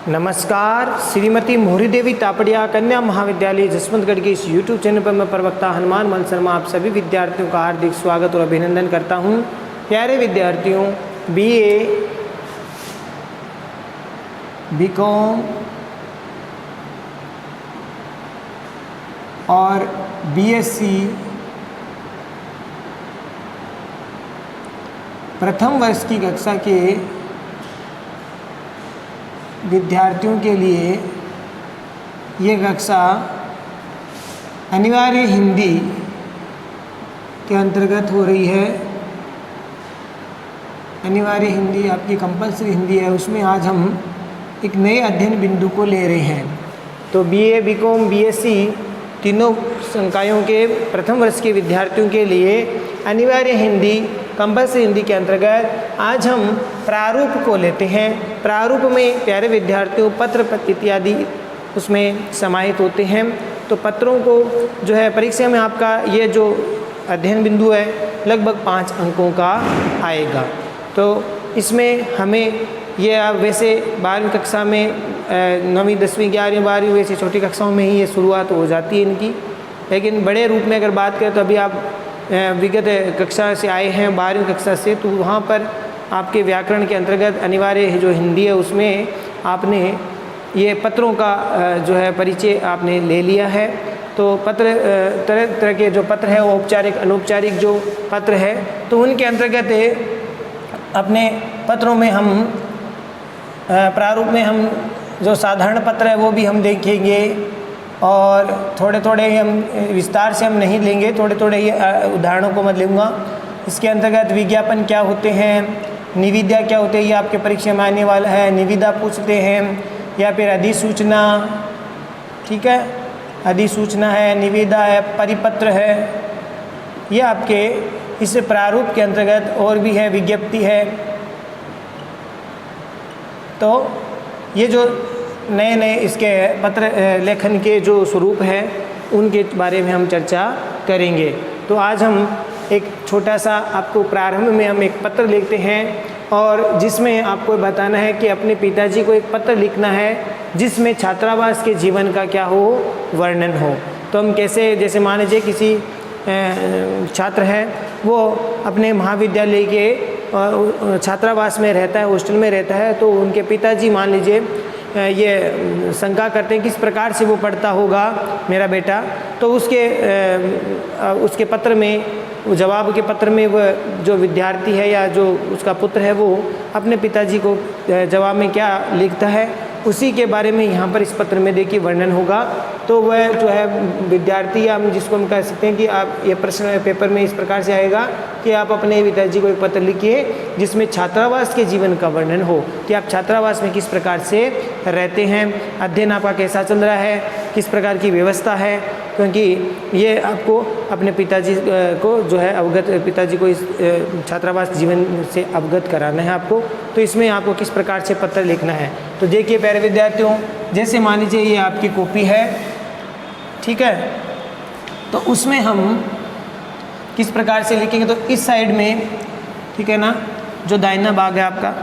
नमस्कार। श्रीमती मोहरी देवी तापड़िया कन्या महाविद्यालय जसवंतगढ़ के इस YouTube चैनल पर मैं प्रवक्ता हनुमान मन शर्मा आप सभी विद्यार्थियों का हार्दिक स्वागत और अभिनंदन करता हूं। प्यारे विद्यार्थियों, BA, BCom और BSc प्रथम वर्ष की कक्षा के विद्यार्थियों के लिए ये कक्षा अनिवार्य हिंदी के अंतर्गत हो रही है। अनिवार्य हिंदी आपकी कंपलसरी हिंदी है, उसमें आज हम एक नए अध्ययन बिंदु को ले रहे हैं। तो BA, BCom, BSc तीनों संकायों के प्रथम वर्ष के विद्यार्थियों के लिए अनिवार्य हिंदी कंपलसरी हिंदी के अंतर्गत आज हम प्रारूप को लेते हैं। प्रारूप में प्यारे विद्यार्थियों पत्र इत्यादि उसमें समाहित होते हैं। तो पत्रों को जो है परीक्षा में आपका ये जो अध्ययन बिंदु है लगभग 5 अंकों का आएगा। तो इसमें हमें ये वैसे 12वीं कक्षा में 9वीं 10वीं 11वीं 12वीं वैसे छोटी कक्षाओं में ही ये शुरुआत हो जाती है इनकी, लेकिन बड़े रूप में अगर बात करें तो अभी आप विगत कक्षा से आए हैं 12वीं कक्षा से, तो वहाँ पर आपके व्याकरण के अंतर्गत अनिवार्य जो हिंदी है उसमें आपने ये पत्रों का जो है परिचय आपने ले लिया है। तो पत्र तरह तरह के जो पत्र है वो औपचारिक अनौपचारिक जो पत्र है तो उनके अंतर्गत अपने पत्रों में हम प्रारूप में हम जो साधारण पत्र है वो भी हम देखेंगे और थोड़े थोड़े हम विस्तार से हम नहीं लेंगे, थोड़े थोड़े ही उदाहरणों को मैं लूँगा। इसके अंतर्गत विज्ञापन क्या होते हैं, निविदा क्या होते हैं, ये आपके परीक्षा में आने वाला है। निविदा पूछते हैं या फिर अधिसूचना, ठीक है, अधिसूचना है, निविदा है, परिपत्र है, ये आपके इस प्रारूप के अंतर्गत और भी है, विज्ञप्ति है। तो ये जो नए नए इसके पत्र लेखन के जो स्वरूप हैं उनके बारे में हम चर्चा करेंगे। तो आज हम एक छोटा सा आपको प्रारंभ में हम एक पत्र लिखते हैं और जिसमें आपको बताना है कि अपने पिताजी को एक पत्र लिखना है जिसमें छात्रावास के जीवन का क्या हो, वर्णन हो। तो हम कैसे, जैसे मान लीजिए किसी छात्र है वो अपने महाविद्यालय के छात्रावास में रहता है, हॉस्टल में रहता है, तो उनके पिताजी मान लीजिए ये शंका करते हैं किस प्रकार से वो पढ़ता होगा मेरा बेटा। तो उसके पत्र में, जवाब के पत्र में वो जो विद्यार्थी है या जो उसका पुत्र है वो अपने पिताजी को जवाब में क्या लिखता है उसी के बारे में यहाँ पर इस पत्र में देखिए वर्णन होगा। तो वह जो है विद्यार्थी या हम जिसको हम कह सकते हैं कि आप ये प्रश्न पेपर में इस प्रकार से आएगा कि आप अपने पिताजी को एक पत्र लिखिए जिसमें छात्रावास के जीवन का वर्णन हो कि आप छात्रावास में किस प्रकार से रहते हैं, अध्ययन आपका कैसा चल रहा है, किस प्रकार की व्यवस्था है, क्योंकि ये आपको अपने पिताजी को जो है पिताजी को इस छात्रावास जीवन से अवगत कराना है आपको। तो इसमें आपको किस प्रकार से पत्र लिखना है। तो देखिए प्यारे विद्यार्थियों, जैसे मान लीजिए ये आपकी कॉपी है, ठीक है, तो उसमें हम किस प्रकार से लिखेंगे। तो इस साइड में, ठीक है ना, जो दाहिना भाग है आपका,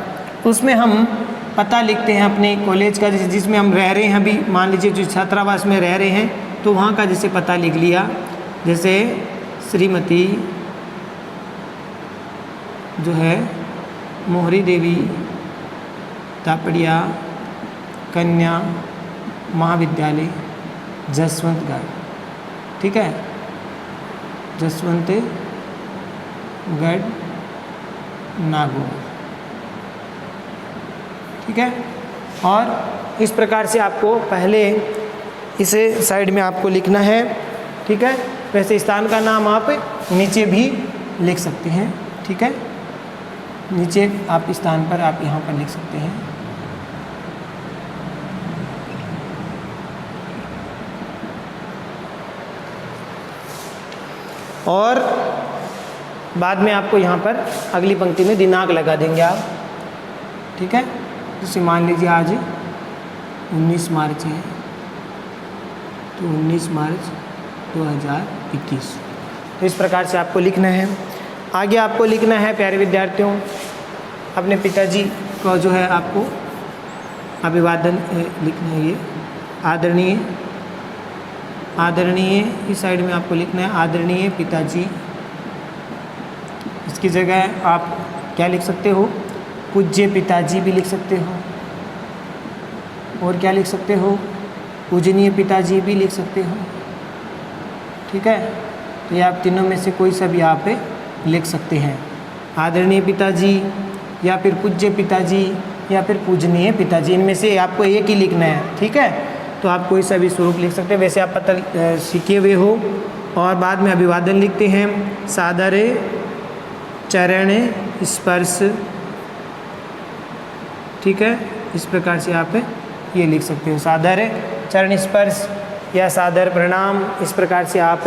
उसमें हम पता लिखते हैं अपने कॉलेज का, जिसमें हम रह रहे हैं अभी। मान लीजिए जो छात्रावास में रह रहे हैं तो वहाँ का जैसे पता लिख लिया, जैसे श्रीमती जो है मोहरी देवी तापड़िया कन्या महाविद्यालय जसवंतगढ़, ठीक है, जसवंतगढ़ नागौर, ठीक है। और इस प्रकार से आपको पहले इसे साइड में आपको लिखना है, ठीक है। वैसे स्थान का नाम आप नीचे भी लिख सकते हैं, ठीक है, नीचे आप स्थान पर आप यहाँ पर लिख सकते हैं। और बाद में आपको यहाँ पर अगली पंक्ति में दिनांक लगा देंगे आप, ठीक है। जैसे मान लीजिए आज 19 मार्च है तो 19 मार्च 2021। तो इस प्रकार से आपको लिखना है। आगे आपको लिखना है प्यारे विद्यार्थियों, अपने पिताजी को जो है आपको अभिवादन लिखना है। ये आदरणीय, आदरणीय इस साइड में आपको लिखना है आदरणीय पिताजी। इसकी जगह आप क्या लिख सकते हो, पूज्य पिताजी भी लिख सकते हो, और क्या लिख सकते हो, पूजनीय पिताजी भी लिख सकते हो। ठीक है, तो ये आप तीनों में से कोई सा भी यहाँ पे लिख सकते हैं, आदरणीय पिताजी या फिर पूज्य पिताजी या फिर पूजनीय पिताजी, इनमें से आपको एक ही लिखना है। ठीक है, तो आप कोई सा भी स्वरूप लिख सकते हैं। वैसे आप पत्र सीखे हुए हो। और बाद में अभिवादन लिखते हैं, सादर चरण स्पर्श। ठीक है, इस प्रकार से आप ये लिख सकते हो, सादर चरण स्पर्श या सादर प्रणाम, इस प्रकार से आप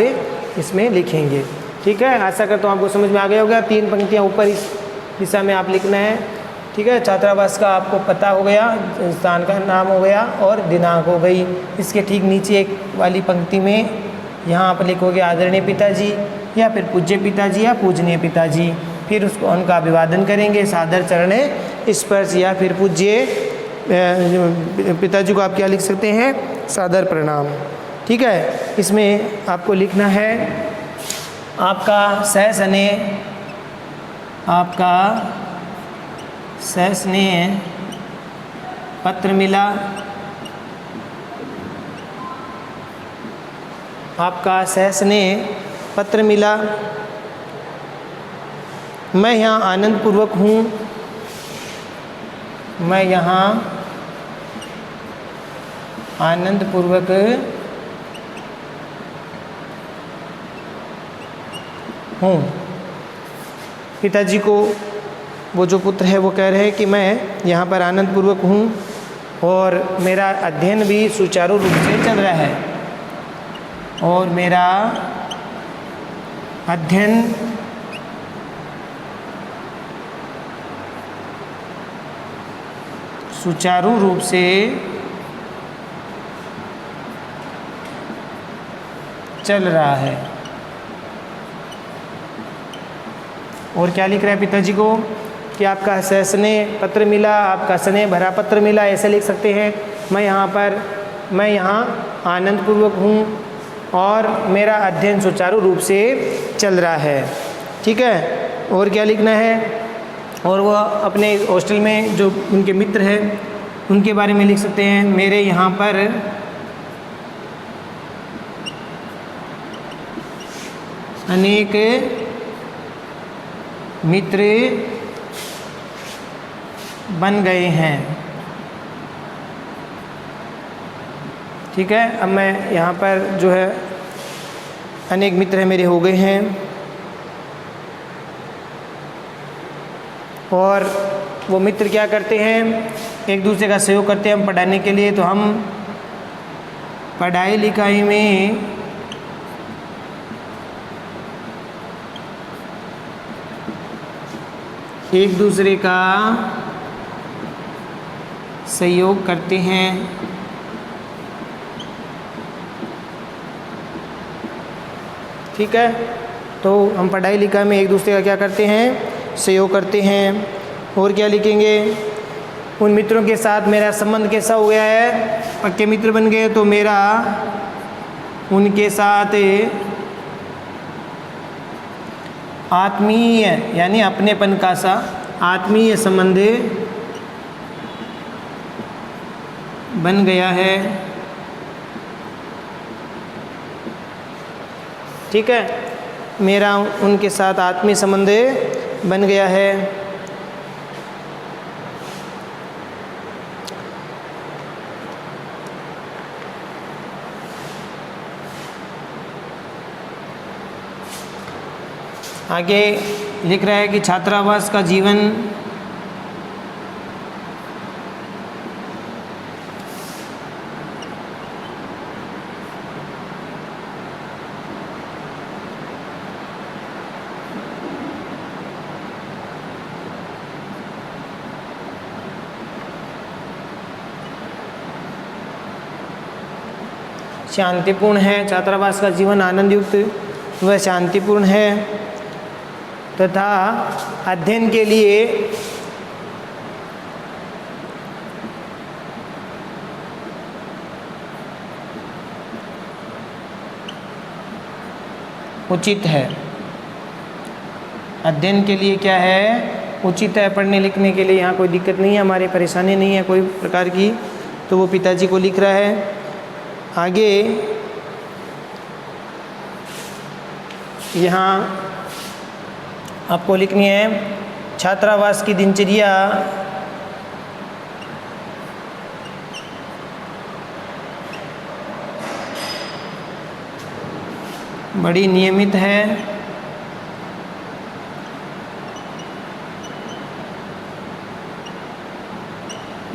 इसमें लिखेंगे। ठीक है, आशा करता हूँ आपको समझ में आ गया होगा। 3 पंक्तियाँ ऊपर इस दिशा में आप लिखना है। ठीक है, छात्रावास का आपको पता हो गया, स्थान का नाम हो गया और दिनांक हो गई। इसके ठीक नीचे एक वाली पंक्ति में यहाँ आप लिखोगे आदरणीय पिताजी या फिर पूज्य पिताजी या पूजनीय पिताजी, फिर उसको उनका अभिवादन करेंगे, सादर चरण स्पर्श या फिर पूज्य पिताजी को आप क्या लिख सकते हैं, सादर प्रणाम। ठीक है, इसमें आपको लिखना है आपका सस्नेह, आपका सस्नेह पत्र मिला, आपका सस्नेह पत्र मिला। मैं यहाँ आनंदपूर्वक हूँ, मैं यहाँ आनंदपूर्वक हूँ। पिताजी को वो जो पुत्र है वो कह रहे हैं कि मैं यहाँ पर आनंदपूर्वक हूँ और मेरा अध्ययन भी सुचारू रूप से चल रहा है, और मेरा अध्ययन सुचारू रूप से चल रहा है। और क्या लिख रहा है पिताजी को कि आपका स्नेह पत्र मिला, आपका स्नेह भरा पत्र मिला, ऐसे लिख सकते हैं। मैं यहाँ आनंदपूर्वक हूँ और मेरा अध्ययन सुचारू रूप से चल रहा है। ठीक है, और क्या लिखना है, और वह अपने हॉस्टल में जो उनके मित्र हैं उनके बारे में लिख सकते हैं, मेरे यहाँ पर अनेक मित्र बन गए हैं। ठीक है, अब मैं यहाँ पर जो है अनेक मित्र मेरे हो गए हैं, और वो मित्र क्या करते हैं, एक दूसरे का सहयोग करते हैं हम पढ़ाने के लिए। तो हम पढ़ाई लिखाई में एक दूसरे का सहयोग करते हैं। ठीक है, तो हम पढ़ाई लिखाई में एक दूसरे का क्या करते हैं, सहयोग करते हैं। और क्या लिखेंगे, उन मित्रों के साथ मेरा संबंध कैसा हो गया है, पक्के मित्र बन गए, तो मेरा उनके साथ आत्मीय यानी अपनेपन का सा आत्मीय संबंध बन गया है। ठीक है, मेरा उनके साथ आत्मीय संबंध बन गया है। आगे लिख रहा है कि छात्रावास का जीवन शांतिपूर्ण है, छात्रावास का जीवन आनंद युक्त व शांतिपूर्ण है तथा अध्ययन के लिए उचित है। अध्ययन के लिए क्या है, उचित है। पढ़ने लिखने के लिए यहाँ कोई दिक्कत नहीं है, हमारी परेशानी नहीं है कोई प्रकार की। तो वो पिताजी को लिख रहा है। आगे यहाँ आपको लिखनी है छात्रावास की दिनचर्या बड़ी नियमित है।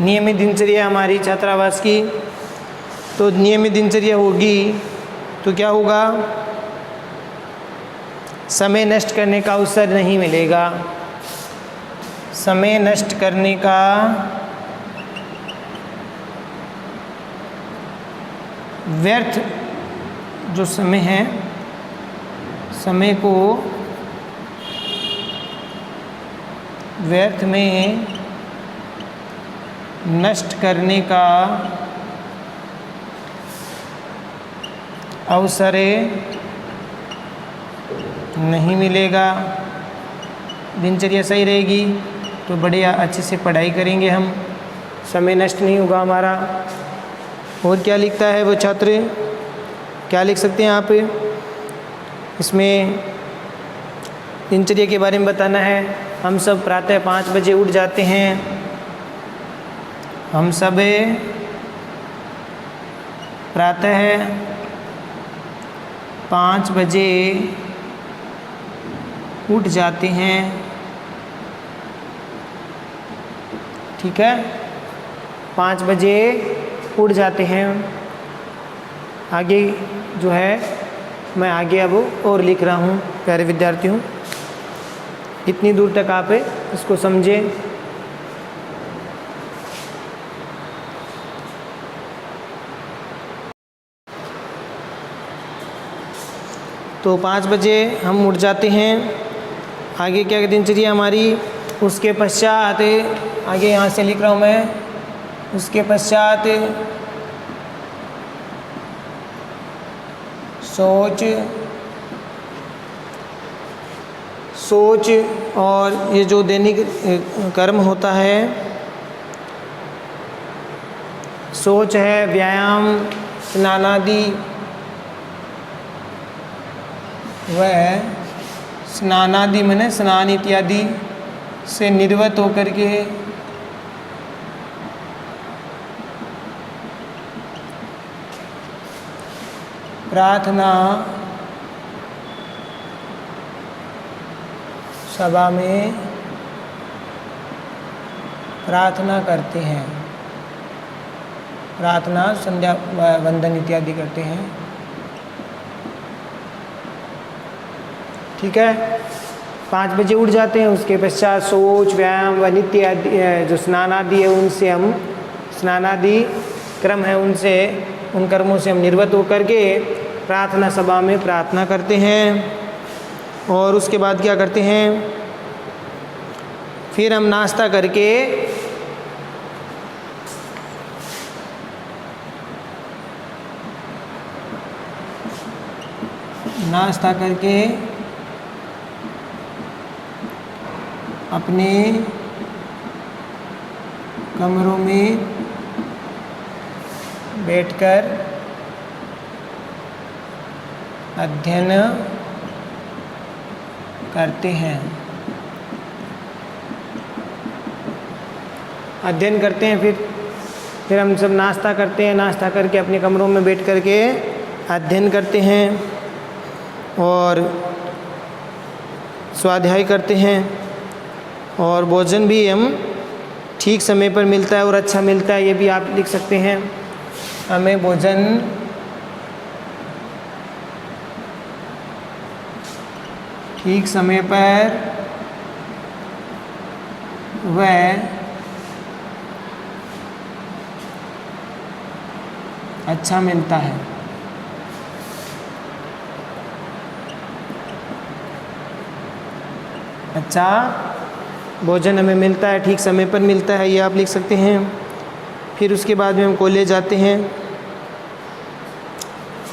नियमित दिनचर्या हमारी छात्रावास की। तो नियमित दिनचर्या होगी तो क्या होगा, समय नष्ट करने का अवसर नहीं मिलेगा। समय नष्ट करने का व्यर्थ जो समय है, समय को व्यर्थ में नष्ट करने का अवसर नहीं मिलेगा। दिनचर्या सही रहेगी तो बढ़िया अच्छे से पढ़ाई करेंगे हम, समय नष्ट नहीं होगा हमारा। और क्या लिखता है वो छात्र, क्या लिख सकते हैं आप इसमें? दिनचर्या के बारे में बताना है। हम सब प्रातः 5 बजे उठ जाते हैं। हम सब प्रातः 5 बजे उठ जाते हैं। ठीक है, 5 बजे उठ जाते हैं। आगे जो है मैं आगे अब और लिख रहा हूँ प्यारे विद्यार्थियों, इतनी दूर तक आप इसको समझें। तो 5 बजे हम उठ जाते हैं। आगे क्या दिनचर्या हमारी, उसके पश्चात आगे यहाँ से लिख रहा हूँ मैं, उसके पश्चात सोच और ये जो दैनिक कर्म होता है, सोच है, व्यायाम, स्नानादि, वह स्नानादि माने स्नान इत्यादि से निर्वत होकर के प्रार्थना सभा में प्रार्थना करते हैं। प्रार्थना, संध्या वंदन इत्यादि करते हैं। ठीक है, 5 बजे उठ जाते हैं। उसके पश्चात सोच, व्यायाम व नित्य आदि जो स्नानादि है उनसे हम, स्नानादि क्रम है उनसे, उन कर्मों से हम निर्वत होकर के प्रार्थना सभा में प्रार्थना करते हैं। और उसके बाद क्या करते हैं, फिर हम नाश्ता करके अपने कमरों में बैठकर अध्ययन करते हैं। अध्ययन करते हैं, फिर हम सब नाश्ता करते हैं। नाश्ता करके अपने कमरों में बैठ कर के अध्ययन करते हैं और स्वाध्याय करते हैं। और भोजन भी हम ठीक समय पर मिलता है और अच्छा मिलता है, ये भी आप लिख सकते हैं। हमें भोजन ठीक समय पर वह अच्छा मिलता है। अच्छा भोजन हमें मिलता है, ठीक समय पर मिलता है, ये आप लिख सकते हैं। फिर उसके बाद में हम कॉलेज जाते हैं।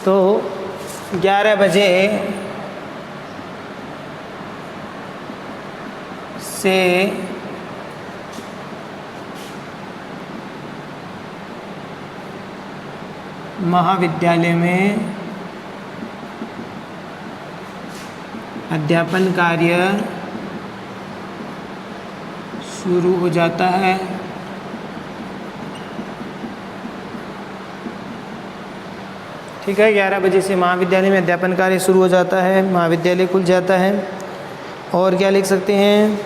तो 11 बजे से महाविद्यालय में अध्यापन कार्य शुरू हो जाता है। ठीक है, 11 बजे से महाविद्यालय में अध्यापन कार्य शुरू हो जाता है, महाविद्यालय खुल जाता है। और क्या लिख सकते हैं,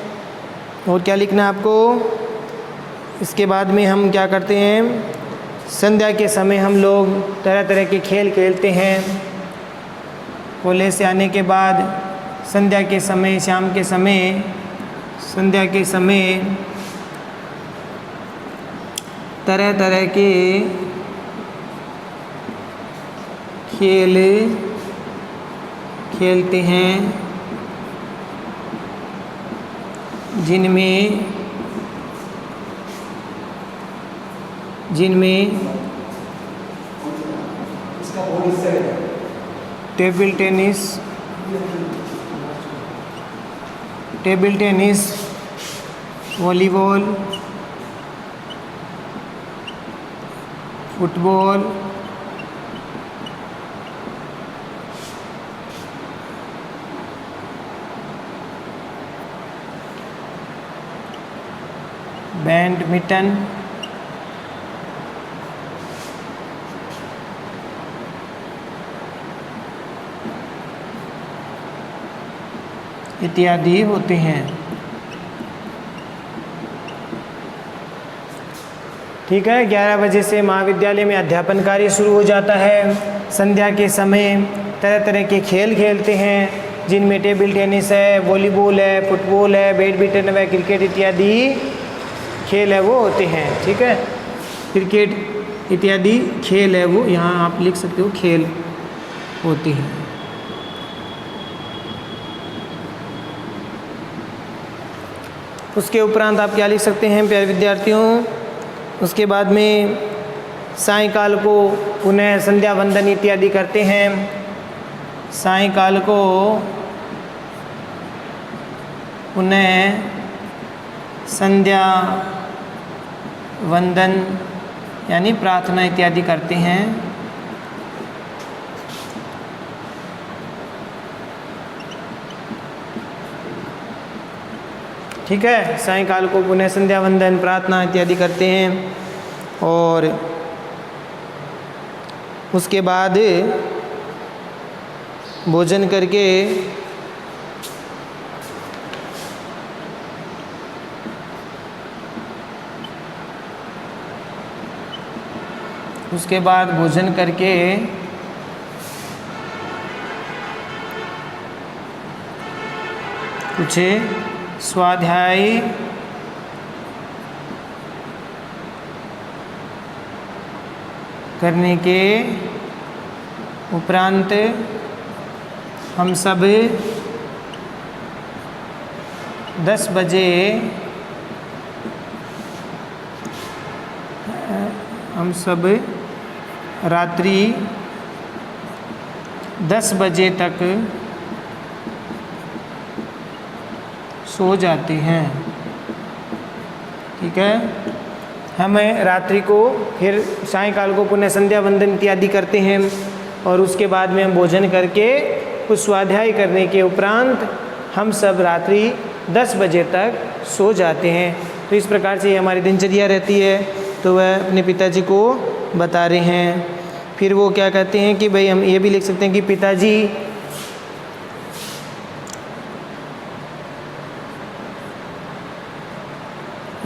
और क्या लिखना है आपको। इसके बाद में हम क्या करते हैं, संध्या के समय हम लोग तरह तरह के खेल खेलते हैं। कॉलेज से आने के बाद संध्या के समय, शाम के समय, संध्या के समय तरह तरह के खेल खेलते हैं, जिनमें table tennis, volleyball, football, badminton, इत्यादि होते हैं। ठीक है, 11 बजे से महाविद्यालय में अध्यापन कार्य शुरू हो जाता है। संध्या के समय तरह तरह के खेल खेलते हैं, जिनमें टेबल टेनिस है, वॉलीबॉल है, फुटबॉल है, बैडमिंटन है, क्रिकेट इत्यादि खेल है वो होते हैं। ठीक है, क्रिकेट इत्यादि खेल है वो, यहाँ आप लिख सकते हो, खेल होते हैं। उसके उपरांत आप क्या लिख सकते हैं प्यारे विद्यार्थियों, उसके बाद में सायंकाल को पुनः संध्या वंदन इत्यादि करते हैं। सायंकाल को पुनः संध्या वंदन यानी प्रार्थना इत्यादि करते हैं। ठीक है, सायंकाल को पुनः संध्या वंदन, प्रार्थना इत्यादि करते हैं। और उसके बाद भोजन करके कुछ स्वाध्याय करने के उपरांत हम सब 10 बजे रात्रि 10 बजे तक सो जाते हैं। ठीक है, हमें रात्रि को फिर सायंकाल को पुनः संध्या वंदन इत्यादि करते हैं, और उसके बाद में हम भोजन करके कुछ स्वाध्याय करने के उपरांत हम सब रात्रि 10 बजे तक सो जाते हैं। तो इस प्रकार से हमारी दिनचर्या रहती है। तो वह अपने पिताजी को बता रहे हैं। फिर वो क्या कहते हैं कि भाई हम ये भी लिख सकते हैं कि पिताजी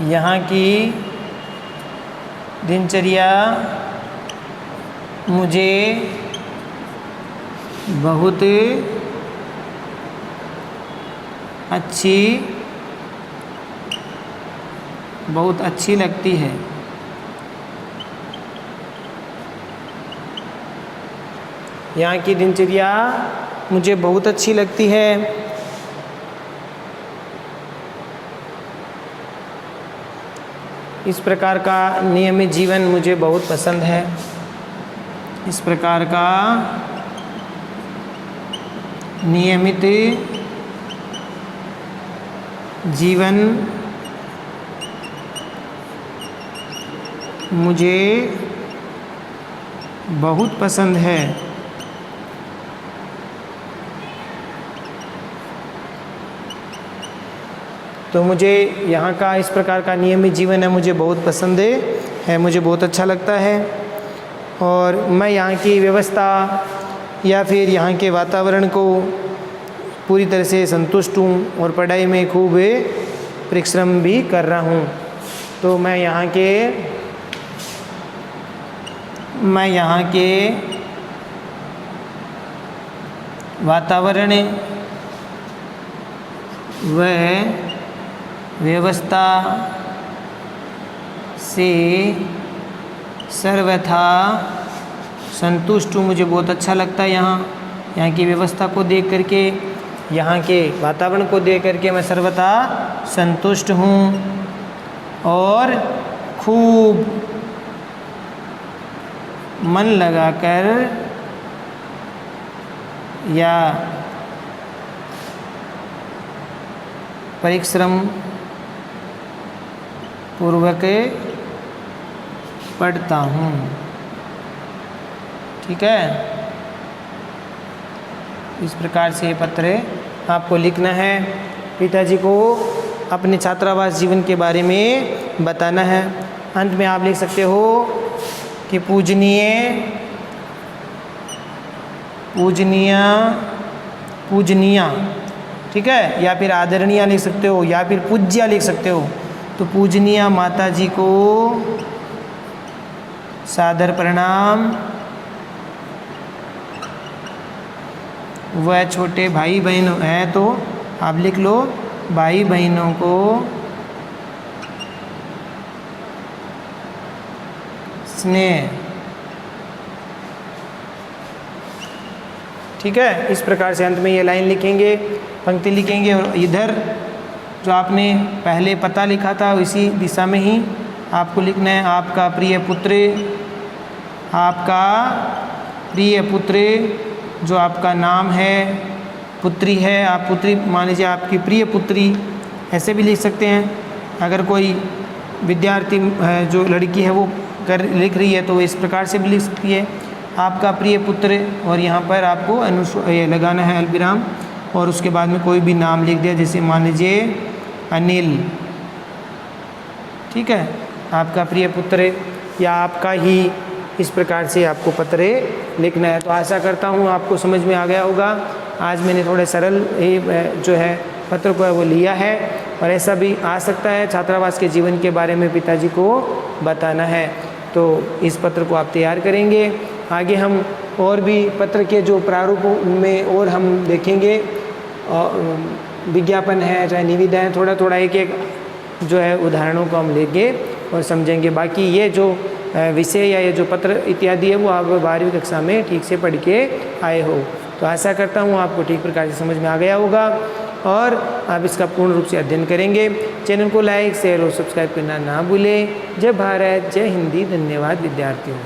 यहाँ की दिनचर्या मुझे बहुत अच्छी लगती है। यहाँ की दिनचर्या मुझे बहुत अच्छी लगती है। इस प्रकार का नियमित जीवन मुझे बहुत पसंद है। इस प्रकार का नियमित जीवन मुझे बहुत पसंद है। तो मुझे यहाँ का इस प्रकार का नियमित जीवन है मुझे बहुत पसंद है, मुझे बहुत अच्छा लगता है। और मैं यहाँ की व्यवस्था या फिर यहाँ के वातावरण को पूरी तरह से संतुष्ट हूँ और पढ़ाई में खूब परिश्रम भी कर रहा हूँ। तो मैं यहाँ के वातावरण व व्यवस्था से सर्वथा संतुष्ट हूँ, मुझे बहुत अच्छा लगता है। यहाँ की व्यवस्था को देख करके, यहाँ के वातावरण को देख करके मैं सर्वथा संतुष्ट हूँ और खूब मन लगाकर या परिश्रम पूर्वक पढ़ता हूँ। ठीक है, इस प्रकार से ये पत्र आपको लिखना है। पिताजी को अपने छात्रावास जीवन के बारे में बताना है। अंत में आप लिख सकते हो कि पूजनीय, ठीक है, या फिर आदरणीय लिख सकते हो या फिर पूज्य लिख सकते हो। तो पूजनीय माता जी को सादर प्रणाम, वह छोटे भाई बहनों हैं तो आप लिख लो भाई बहनों को स्नेह। ठीक है, इस प्रकार से अंत में ये लाइन लिखेंगे, पंक्ति लिखेंगे और इधर जो आपने पहले पता लिखा था इसी दिशा में ही आपको लिखना है। आपका प्रिय पुत्र जो आपका नाम है, पुत्री है, आप पुत्री मान लीजिए, आपकी प्रिय पुत्री ऐसे भी लिख सकते हैं। अगर कोई विद्यार्थी जो लड़की है वो लिख रही है तो इस प्रकार से भी लिख सकती है, आपका प्रिय पुत्र, और यहाँ पर आपको लगाना है अल्पविराम और उसके बाद में कोई भी नाम लिख दिया, जैसे मान लीजिए अनिल। ठीक है, आपका प्रिय पुत्र या आपका ही, इस प्रकार से आपको पत्र लिखना है। तो आशा करता हूँ आपको समझ में आ गया होगा। आज मैंने थोड़े सरल जो है पत्र को वो लिया है, और ऐसा भी आ सकता है छात्रावास के जीवन के बारे में पिताजी को बताना है। तो इस पत्र को आप तैयार करेंगे। आगे हम और भी पत्र के जो प्रारूपों में और हम देखेंगे, विज्ञापन है चाहे निविदा है, थोड़ा थोड़ा एक एक जो है उदाहरणों को हम लेंगे और समझेंगे। बाकी ये जो विषय या ये जो पत्र इत्यादि है वो आप 12वीं कक्षा में ठीक से पढ़ के आए हो। तो आशा करता हूँ आपको ठीक प्रकार से समझ में आ गया होगा और आप इसका पूर्ण रूप से अध्ययन करेंगे। चैनल को लाइक शेयर और सब्सक्राइब करना ना भूलें। जय भारत, जय हिंदी। धन्यवाद विद्यार्थियों।